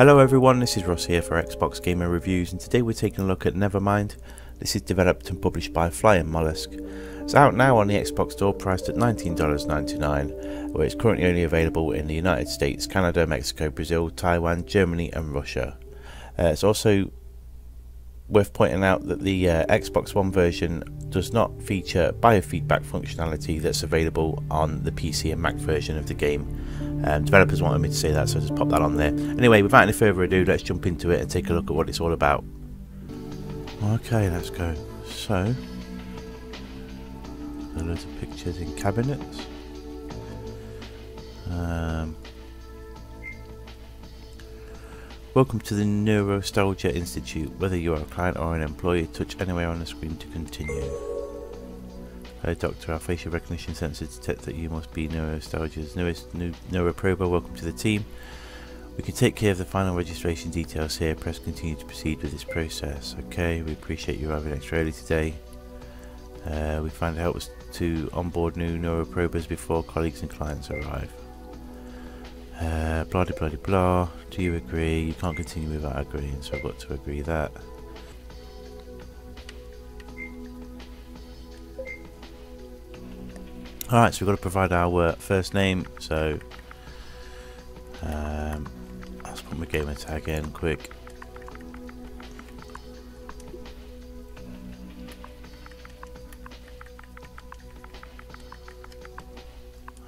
Hello everyone, this is Ross here for Xbox Gamer Reviews, and today we're taking a look at Nevermind. This is developed and published by Flying Mollusk. It's out now on the Xbox Store, priced at $19.99, where it's currently only available in the United States, Canada, Mexico, Brazil, Taiwan, Germany and Russia. It's also worth pointing out that the Xbox One version does not feature biofeedback functionality that's available on the PC and Mac version of the game. Developers wanted me to say that, so I just pop that on there. Anyway, without any further ado, let's jump into it and take a look at what it's all about. Okay, let's go. So, there are loads of pictures in cabinets. Welcome to the Neurostalgia Institute. Whether you are a client or an employee, touch anywhere on the screen to continue. Hello doctor, our facial recognition sensor detects that you must be Neurostalgia's newest neuroprober. Welcome to the team. We can take care of the final registration details here. Press continue to proceed with this process. Okay, we appreciate you arriving extra early today. We find it helps to onboard new neuroprobers before colleagues and clients arrive. Blah de blah de blah. Do you agree? You can't continue without agreeing, so I've got to agree that. Alright, so we've got to provide our first name, so let's put my gamer tag in quick.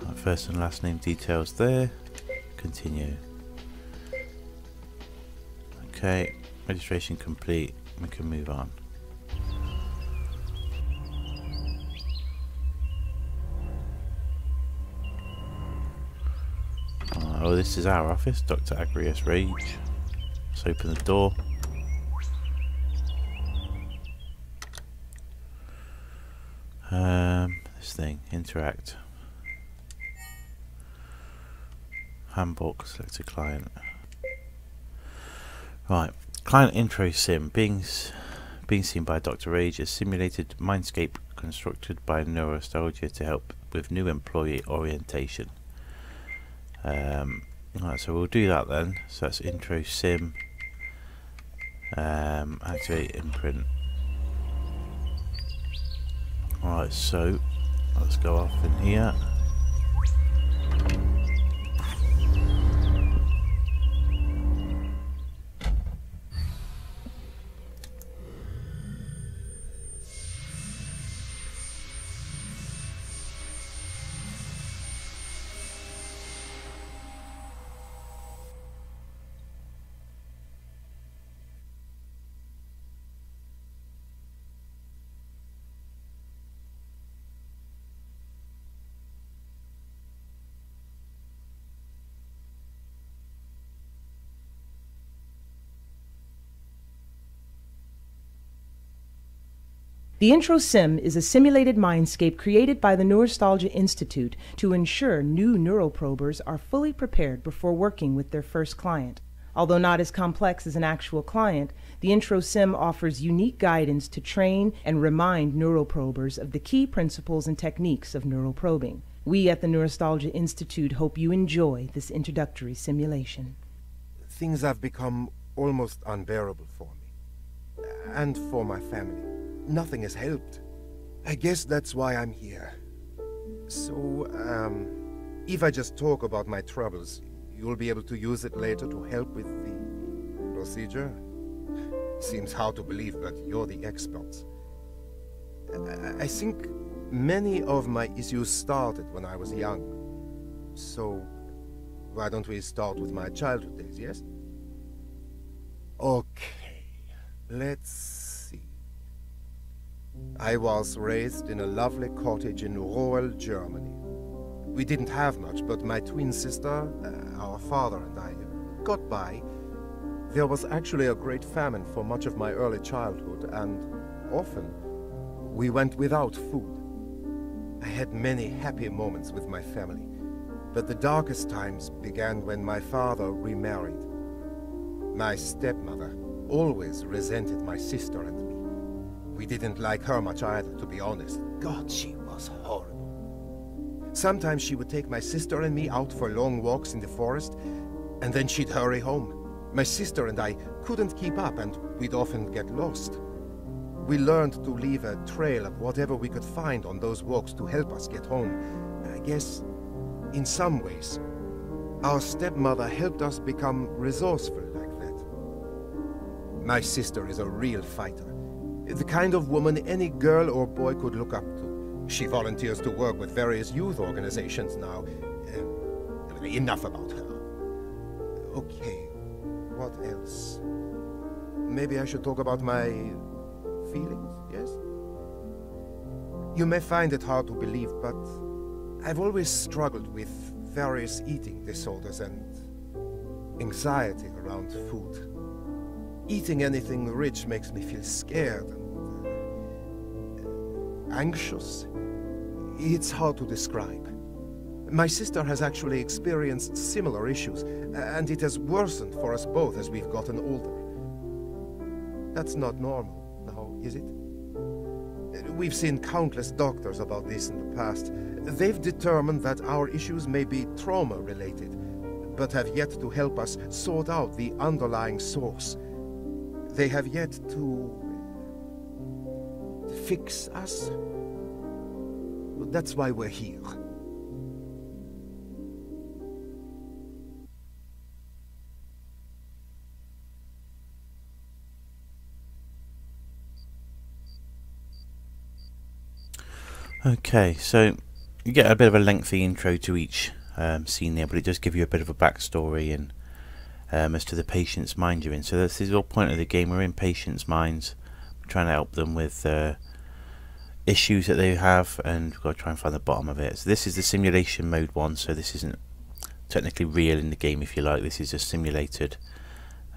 Our first and last name details there. Continue. Okay, registration complete. We can move on. Oh, this is our office, Dr. Agrius Rage. Let's open the door. This thing, interact. Handbook, select a client. Right, client intro sim. Being seen by Dr. Rage, a simulated mindscape constructed by Neurostalgia to help with new employee orientation. Right, so we'll do that then. So that's intro sim. Activate imprint. Alright, so let's go off in here. The Intro Sim is a simulated mindscape created by the Neurostalgia Institute to ensure new neuroprobers are fully prepared before working with their first client. Although not as complex as an actual client, the Intro Sim offers unique guidance to train and remind neuroprobers of the key principles and techniques of neuroprobing. We at the Neurostalgia Institute hope you enjoy this introductory simulation. Things have become almost unbearable for me. And for my family. Nothing has helped. I guess that's why I'm here. So, if I just talk about my troubles, you'll be able to use it later to help with the procedure? Seems hard to believe, but you're the experts. I think many of my issues started when I was young. So, why don't we start with my childhood days, yes? Okay, let's I was raised in a lovely cottage in rural Germany. We didn't have much, but my twin sister, our father and I got by. There was actually a great famine for much of my early childhood, and often we went without food. I had many happy moments with my family, but the darkest times began when my father remarried. My stepmother always resented my sister and me. We didn't like her much either, to be honest. God, she was horrible. Sometimes she would take my sister and me out for long walks in the forest, and then she'd hurry home. My sister and I couldn't keep up, and we'd often get lost. We learned to leave a trail of whatever we could find on those walks to help us get home. I guess, in some ways, our stepmother helped us become resourceful like that. My sister is a real fighter. The kind of woman any girl or boy could look up to. She volunteers to work with various youth organizations now. Enough about her. Okay, what else? Maybe I should talk about my feelings, yes? You may find it hard to believe, but I've always struggled with various eating disorders and anxiety around food. Eating anything rich makes me feel scared and anxious. It's hard to describe. My sister has actually experienced similar issues, and it has worsened for us both as we've gotten older. That's not normal, now, is it? We've seen countless doctors about this in the past. They've determined that our issues may be trauma-related, but have yet to help us sort out the underlying source. They have yet to fix us. That's why we're here. Okay, so you get a bit of a lengthy intro to each scene there, but it does give you a bit of a backstory and as to the patient's mind you're in. So this is the whole point of the game. We're in patients' minds, we're trying to help them with issues that they have, and we've got to try and find the bottom of it. So this is the simulation mode one, so this isn't technically real in the game, if you like. This is just simulated.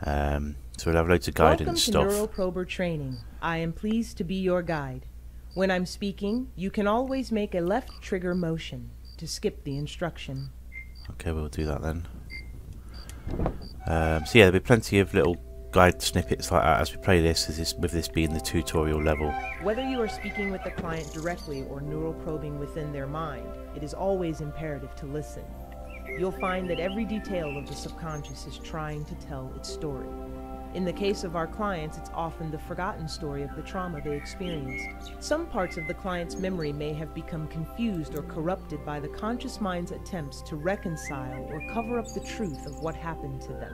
So we'll have loads of guidance stuff. Welcome to Neuroprober training. I am pleased to be your guide. When I'm speaking, you can always make a left trigger motion to skip the instruction. Okay, we'll do that then. So yeah, there'll be plenty of little guide snippets like that as we play this, with this being the tutorial level. Whether you are speaking with the client directly or neuroprobing within their mind, it is always imperative to listen. You'll find that every detail of the subconscious is trying to tell its story. In the case of our clients, it's often the forgotten story of the trauma they experienced. Some parts of the client's memory may have become confused or corrupted by the conscious mind's attempts to reconcile or cover up the truth of what happened to them.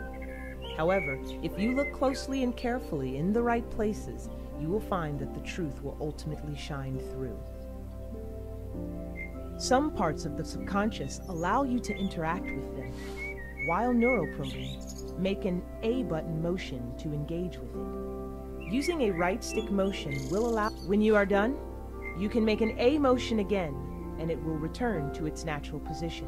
However, if you look closely and carefully in the right places, you will find that the truth will ultimately shine through. Some parts of the subconscious allow you to interact with them. While neuroprobing, make an A button motion to engage with it. Using a right stick motion will allow... When you are done, you can make an A motion again, and it will return to its natural position.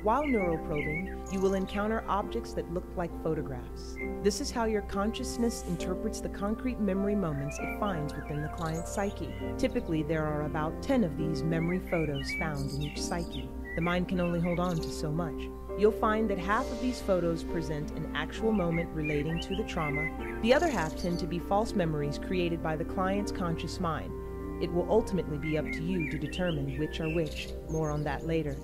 While neuroprobing, you will encounter objects that look like photographs. This is how your consciousness interprets the concrete memory moments it finds within the client's psyche. Typically, there are about 10 of these memory photos found in each psyche. The mind can only hold on to so much. You'll find that half of these photos present an actual moment relating to the trauma. The other half tend to be false memories created by the client's conscious mind. It will ultimately be up to you to determine which are which. More on that later.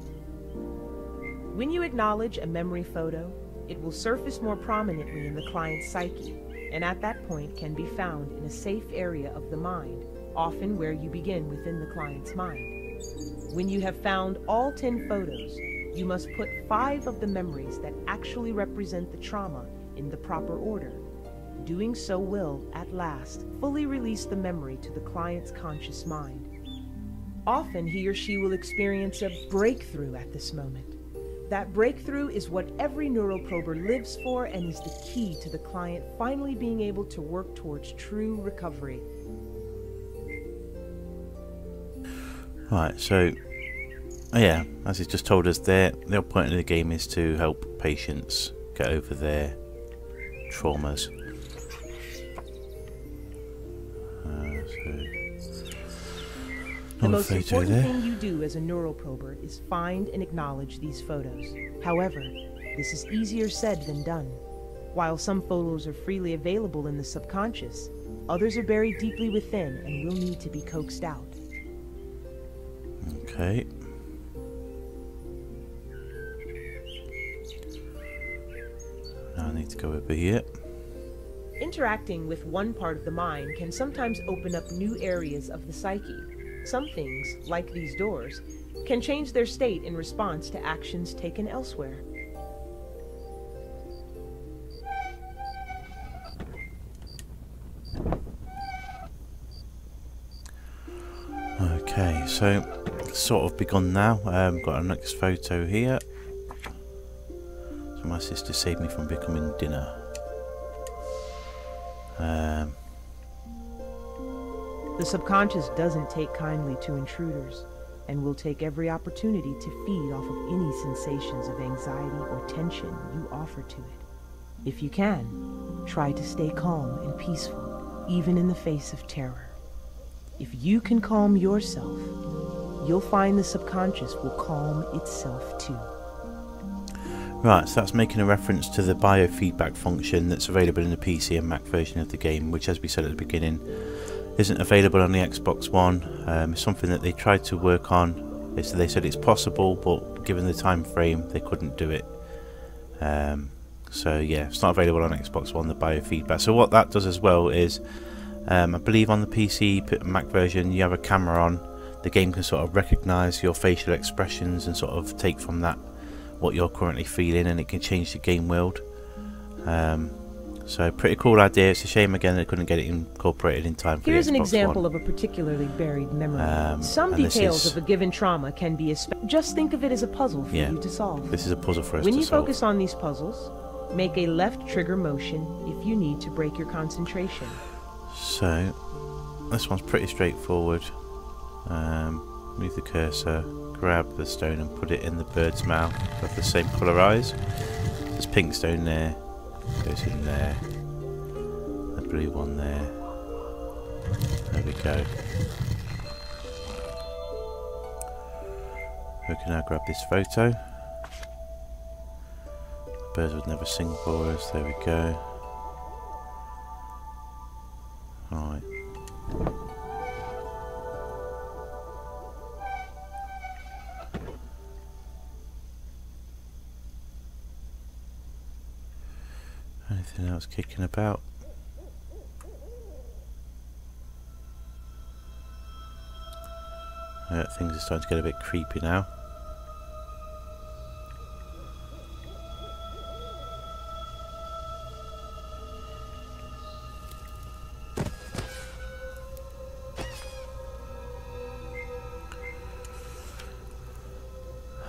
When you acknowledge a memory photo, it will surface more prominently in the client's psyche, and at that point can be found in a safe area of the mind, often where you begin within the client's mind. When you have found all 10 photos, you must put 5 of the memories that actually represent the trauma in the proper order. Doing so will, at last, fully release the memory to the client's conscious mind. Often he or she will experience a breakthrough at this moment. That breakthrough is what every neuroprober lives for and is the key to the client finally being able to work towards true recovery. Right, so yeah, as it's just told us there, the whole point of the game is to help patients get over their traumas. The most important thing you do as a neuroprober is find and acknowledge these photos. However, this is easier said than done. While some photos are freely available in the subconscious, others are buried deeply within and will need to be coaxed out. to go over here. Interacting with one part of the mind can sometimes open up new areas of the psyche. Some things, like these doors, can change their state in response to actions taken elsewhere. Okay, so it's sort of begun now. Got a next photo here. So my sister saved me from becoming dinner. The subconscious doesn't take kindly to intruders, and will take every opportunity to feed off of any sensations of anxiety or tension you offer to it. If you can, try to stay calm and peaceful, even in the face of terror. If you can calm yourself, you'll find the subconscious will calm itself too. Right, so that's making a reference to the biofeedback function that's available in the PC and Mac version of the game, which, as we said at the beginning, isn't available on the Xbox One. It's something that they tried to work on. They said it's possible, but given the time frame, they couldn't do it. So yeah, it's not available on Xbox One, the biofeedback. So what that does as well is, I believe on the PC Mac version, you have a camera on. The game can sort of recognise your facial expressions and sort of take from that what you're currently feeling, and it can change the game world. So pretty cool idea. It's a shame again they couldn't get it incorporated in time for Here's the Xbox an example One. of a particularly buried memory. Some details of a given trauma can be just think of it as a puzzle for you to solve. This is a puzzle for us When to you solve. focus on these puzzles, make a left trigger motion if you need to break your concentration. So this one's pretty straightforward. Move the cursor, grab the stone and put it in the bird's mouth with the same colour eyes. There's pink stone there, goes in there, the blue one there. There we go. We can now grab this photo. Birds would never sing for us, there we go. Right. Anything else kicking about? Things are starting to get a bit creepy now.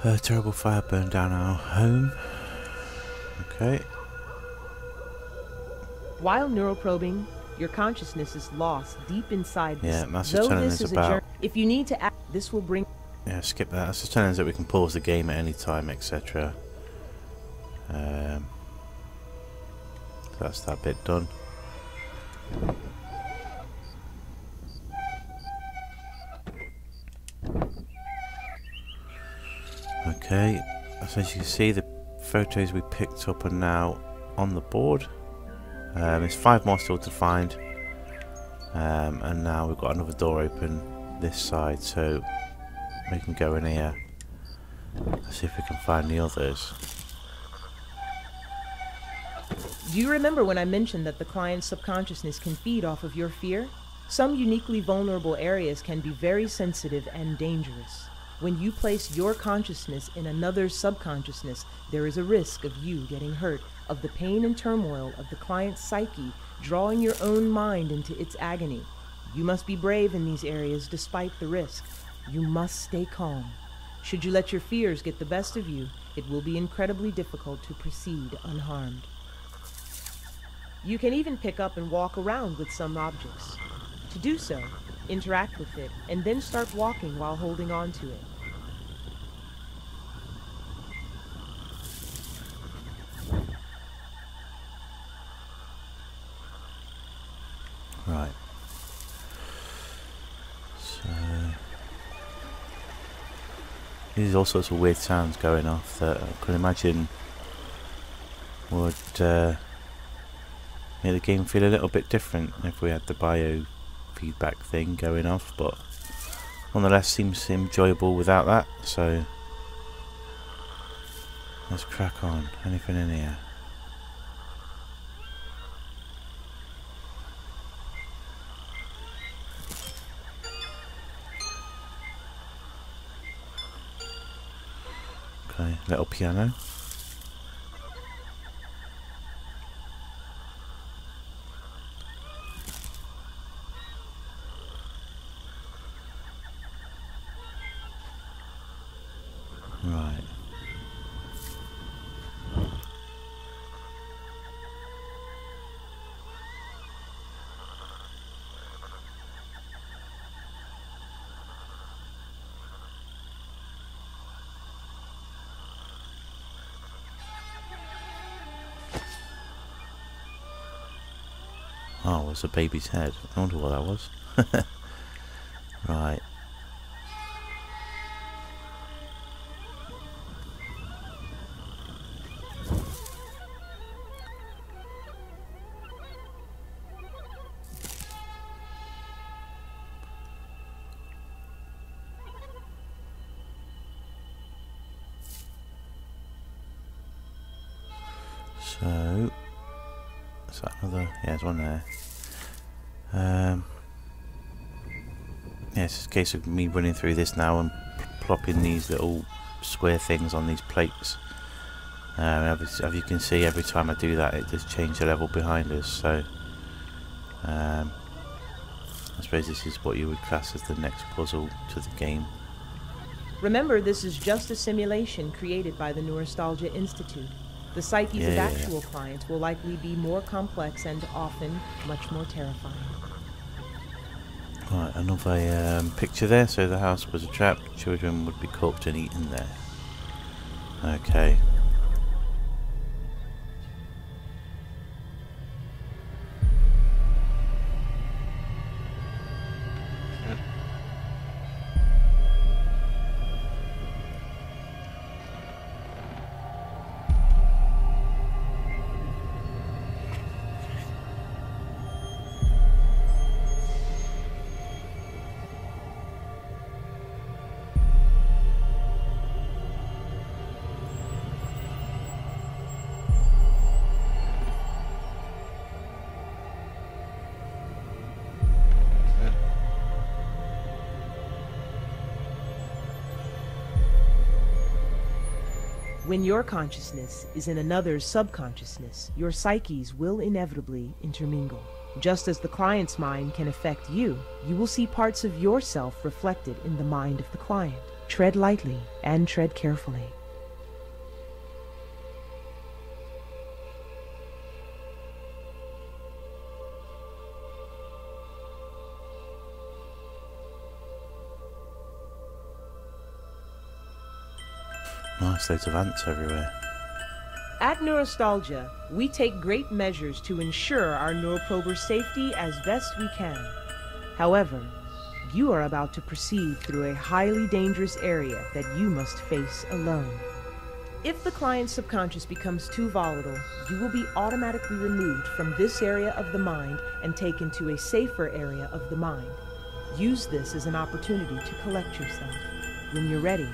A terrible fire burned down our home. Okay. While neuroprobing, your consciousness is lost deep inside this. Yeah, that's just telling us about. If you need to act, this will bring. Yeah, skip that. That's just telling us that we can pause the game at any time, etc. That's that bit done. Okay, so as you can see, the photos we picked up are now on the board. There's 5 more still to find, and now we've got another door open this side, so we can go in here. Let's see if we can find the others. Do you remember when I mentioned that the client's subconsciousness can feed off of your fear? Some uniquely vulnerable areas can be very sensitive and dangerous. When you place your consciousness in another's subconsciousness, there is a risk of you getting hurt, of the pain and turmoil of the client's psyche drawing your own mind into its agony. You must be brave in these areas despite the risk. You must stay calm. Should you let your fears get the best of you, it will be incredibly difficult to proceed unharmed. You can even pick up and walk around with some objects. To do so, interact with it, and then start walking while holding on to it. Right. So there's all sorts of weird sounds going off that I can imagine would make the game feel a little bit different if we had the biofeedback thing going off, but nonetheless seems enjoyable without that. So let's crack on. Anything in here? Okay, little piano. Right. Oh, it's a baby's head. I wonder what that was. Right. So, is that another? Yeah, there's one there. Yeah, it's just a case of me running through this now and plopping these little square things on these plates. As you can see, every time I do that, it does change the level behind us. So, I suppose this is what you would class as the next puzzle to the game. Remember, this is just a simulation created by the Neurostalgia Institute. The psyches of actual clients will likely be more complex and often much more terrifying. Right, another picture there. So the house was a trap. Children would be caught and eaten there. Okay. When your consciousness is in another's subconsciousness, your psyches will inevitably intermingle. Just as the client's mind can affect you, you will see parts of yourself reflected in the mind of the client. Tread lightly and tread carefully. Nice, loads of ants everywhere. At Neurostalgia, we take great measures to ensure our neuroprober's safety as best we can. However, you are about to proceed through a highly dangerous area that you must face alone. If the client's subconscious becomes too volatile, you will be automatically removed from this area of the mind and taken to a safer area of the mind. Use this as an opportunity to collect yourself. When you're ready,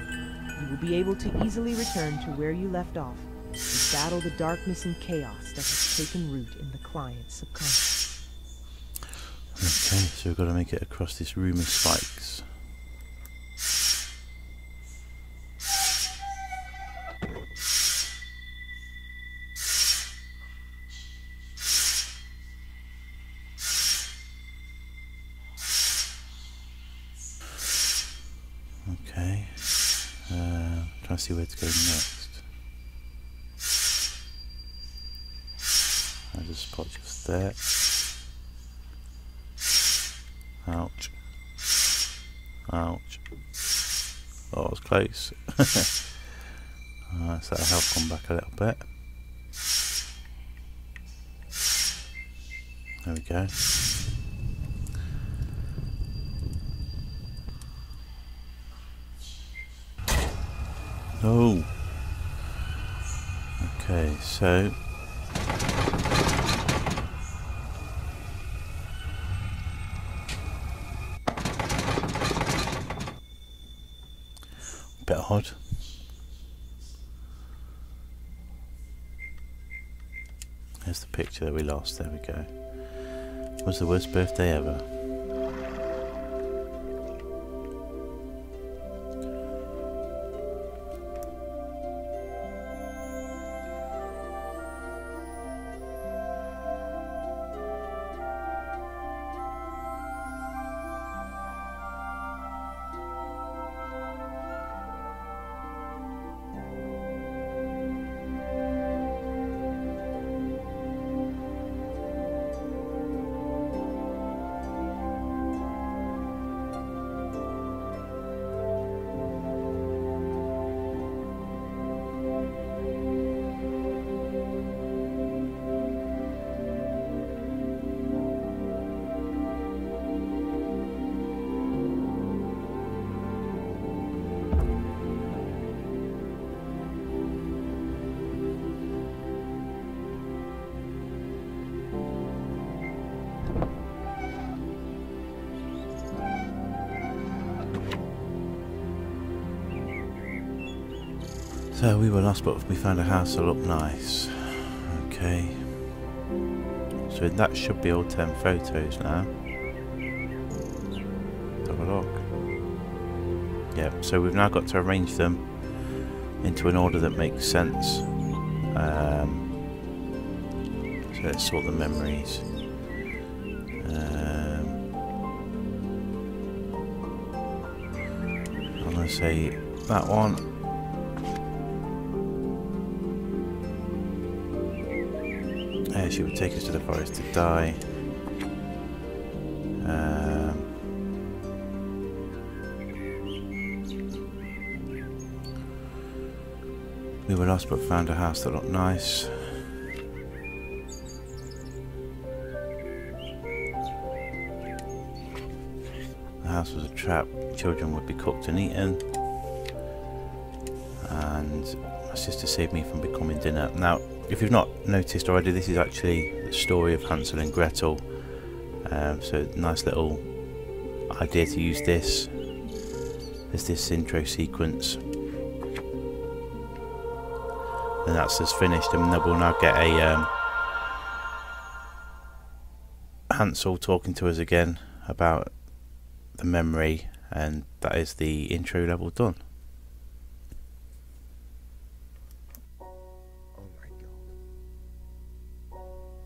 you will be able to easily return to where you left off and battle the darkness and chaos that has taken root in the client's subconscious. Okay, so we've got to make it across this room of spikes. Okay, trying to see where to go next. There's a spot just there. Ouch. Ouch. Oh, it was close. Alright, so that'll help come back a little bit. There we go. Oh. Okay, so a bit odd. There's the picture that we lost. There we go. Was the worst birthday ever? So we were lost, but we found a house that looked nice. Okay. So that should be all 10 photos now. Let's have a look. Yeah, so we've now got to arrange them into an order that makes sense. So let's sort the memories. I'm going to say that one. She would take us to the forest to die. We were lost but found a house that looked nice. The house was a trap. Children would be cooked and eaten. And my sister saved me from becoming dinner. Now, if you've not noticed already, this is actually the story of Hansel and Gretel. So nice little idea to use this as this intro sequence. And that's us finished, and then we'll now get a Hansel talking to us again about the memory, and that is the intro level done.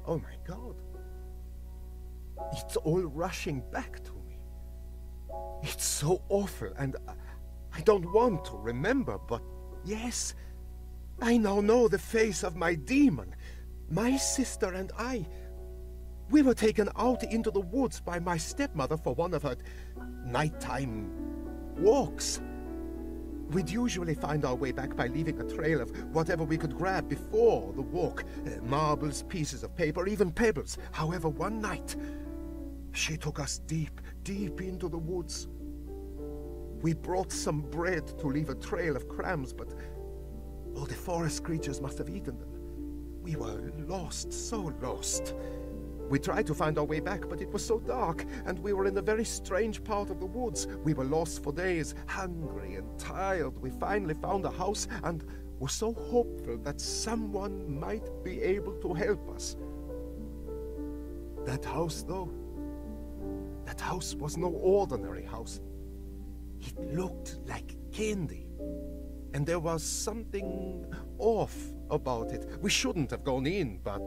Oh my God. It's all rushing back to me. It's so awful, and I don't want to remember, but yes, I now know the face of my demon. My sister and I, we were taken out into the woods by my stepmother for one of her nighttime walks. We'd usually find our way back by leaving a trail of whatever we could grab before the walk. Marbles, pieces of paper, even pebbles. However, one night, she took us deep, deep into the woods. We brought some bread to leave a trail of crumbs, but oh, the forest creatures must have eaten them. We were lost, so lost. We tried to find our way back, but it was so dark, and we were in a very strange part of the woods. We were lost for days, hungry and tired. We finally found a house and were so hopeful that someone might be able to help us. That house, though, that house was no ordinary house. It looked like candy, and there was something off about it. We shouldn't have gone in, but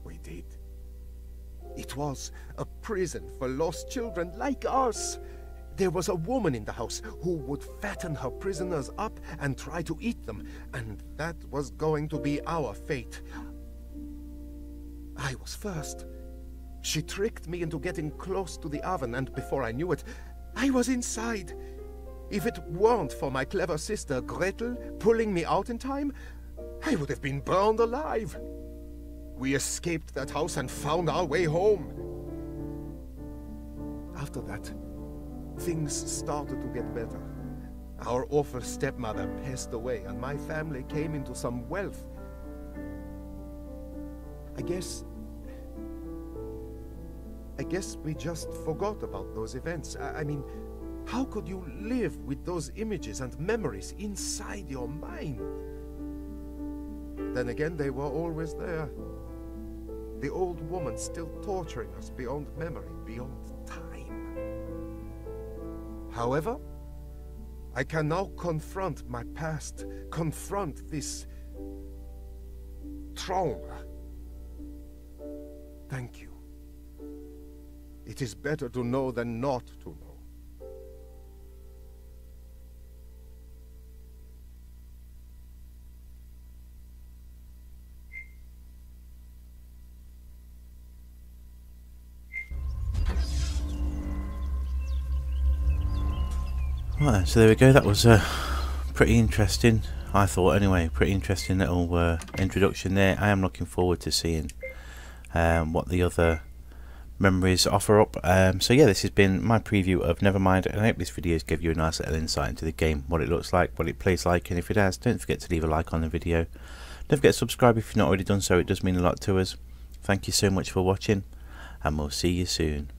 we did. It was a prison for lost children like us. There was a woman in the house who would fatten her prisoners up and try to eat them, and that was going to be our fate. I was first. She tricked me into getting close to the oven, and before I knew it, I was inside. If it weren't for my clever sister Gretel pulling me out in time, I would have been burned alive. We escaped that house and found our way home. After that, things started to get better. Our awful stepmother passed away, and my family came into some wealth. I guess we just forgot about those events. I mean, how could you live with those images and memories inside your mind? Then again, they were always there. The old woman still torturing us beyond memory, beyond time. However, I can now confront my past, confront this trauma. Thank you. It is better to know than not to know. Right, so there we go. That was pretty interesting, I thought anyway. Pretty interesting little introduction there. I am looking forward to seeing what the other memories offer up. So yeah, this has been my preview of Nevermind, and I hope this video has given you a nice little insight into the game, what it looks like, what it plays like, and if it has, don't forget to leave a like on the video. Don't forget to subscribe if you've not already done so, it does mean a lot to us. Thank you so much for watching, and we'll see you soon.